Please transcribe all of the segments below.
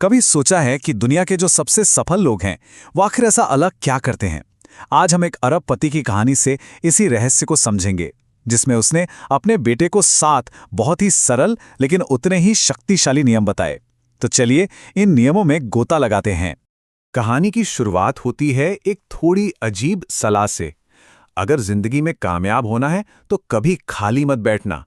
कभी सोचा है कि दुनिया के जो सबसे सफल लोग हैं वो आखिर ऐसा अलग क्या करते हैं। आज हम एक अरबपति की कहानी से इसी रहस्य को समझेंगे, जिसमें उसने अपने बेटे को 7 बहुत ही सरल लेकिन उतने ही शक्तिशाली नियम बताए। तो चलिए इन नियमों में गोता लगाते हैं। कहानी की शुरुआत होती है एक थोड़ी अजीब सलाह से। अगर जिंदगी में कामयाब होना है तो कभी खाली मत बैठना।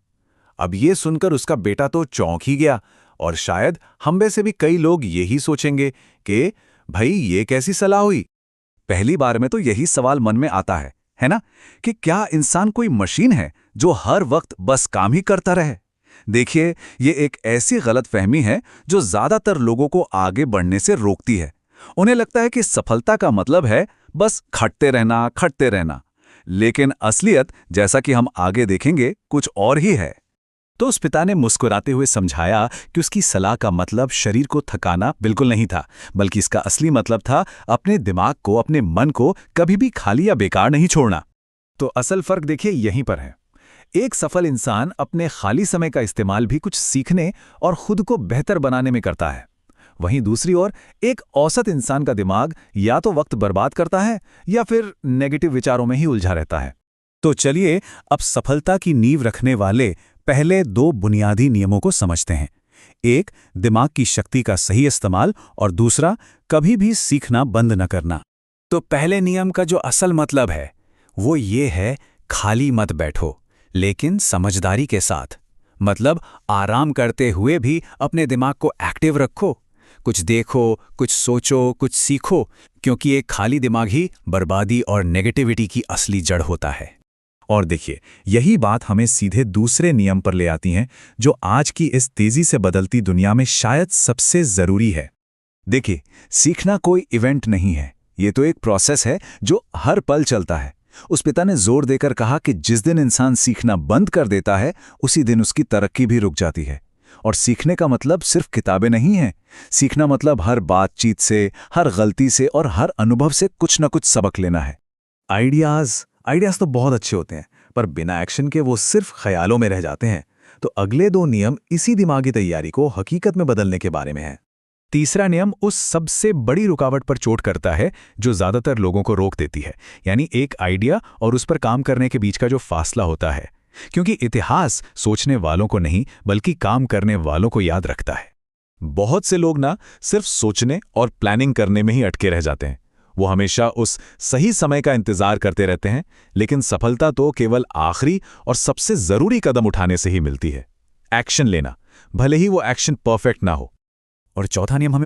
अब ये सुनकर उसका बेटा तो चौंक ही गया, और शायद हम में से भी कई लोग यही सोचेंगे कि भाई ये कैसी सलाह हुई। पहली बार में तो यही सवाल मन में आता है ना, कि क्या इंसान कोई मशीन है जो हर वक्त बस काम ही करता रहे। देखिए, ये एक ऐसी गलतफहमी है जो ज्यादातर लोगों को आगे बढ़ने से रोकती है। उन्हें लगता है कि सफलता का मतलब है बस खटते रहना, लेकिन असलियत, जैसा कि हम आगे देखेंगे, कुछ और ही है। तो उस पिता ने मुस्कुराते हुए समझाया कि उसकी सलाह का मतलब शरीर को थकाना बिल्कुल नहीं था, बल्कि इसका असली मतलब था अपने दिमाग को, अपने मन को कभी भी खाली या बेकार नहीं छोड़ना। तो असल फर्क देखिए यहीं पर है। एक सफल इंसान अपने खाली समय का इस्तेमाल भी कुछ सीखने और खुद को बेहतर बनाने में करता है। वहीं दूसरी ओर एक औसत इंसान का दिमाग या तो वक्त बर्बाद करता है या फिर नेगेटिव विचारों में ही उलझा रहता है। तो चलिए अब सफलता की नींव रखने वाले पहले 2 बुनियादी नियमों को समझते हैं। एक, दिमाग की शक्ति का सही इस्तेमाल, और दूसरा, कभी भी सीखना बंद न करना। तो पहले नियम का जो असल मतलब है वो ये है, खाली मत बैठो, लेकिन समझदारी के साथ। मतलब आराम करते हुए भी अपने दिमाग को एक्टिव रखो, कुछ देखो, कुछ सोचो, कुछ सीखो, क्योंकि एक खाली दिमाग ही बर्बादी और नेगेटिविटी की असली जड़ होता है। और देखिए, यही बात हमें सीधे दूसरे नियम पर ले आती है, जो आज की इस तेजी से बदलती दुनिया में शायद सबसे जरूरी है। देखिए, सीखना कोई इवेंट नहीं है, ये तो एक प्रोसेस है जो हर पल चलता है। उस पिता ने जोर देकर कहा कि जिस दिन इंसान सीखना बंद कर देता है, उसी दिन उसकी तरक्की भी रुक जाती है। और सीखने का मतलब सिर्फ किताबें नहीं है। सीखना मतलब हर बातचीत से, हर गलती से और हर अनुभव से कुछ न कुछ सबक लेना है। आइडियाज तो बहुत अच्छे होते हैं, पर बिना एक्शन के वो सिर्फ ख्यालों में रह जाते हैं। तो अगले 2 नियम इसी दिमागी तैयारी को हकीकत में बदलने के बारे में है। तीसरा नियम उस सबसे बड़ी रुकावट पर चोट करता है जो ज्यादातर लोगों को रोक देती है, यानी एक आइडिया और उस पर काम करने के बीच का जो फासला होता है। क्योंकि इतिहास सोचने वालों को नहीं, बल्कि काम करने वालों को याद रखता है। बहुत से लोग ना सिर्फ सोचने और प्लानिंग करने में ही अटके रह जाते हैं। वो हमेशा उस सही समय का इंतजार करते रहते हैं, लेकिन सफलता तो केवल आखिरी और सबसे जरूरी कदम उठाने से ही मिलती है। एक्शन लेना, भले ही वो एक्शन परफेक्ट ना हो। और चौथा नियम हमें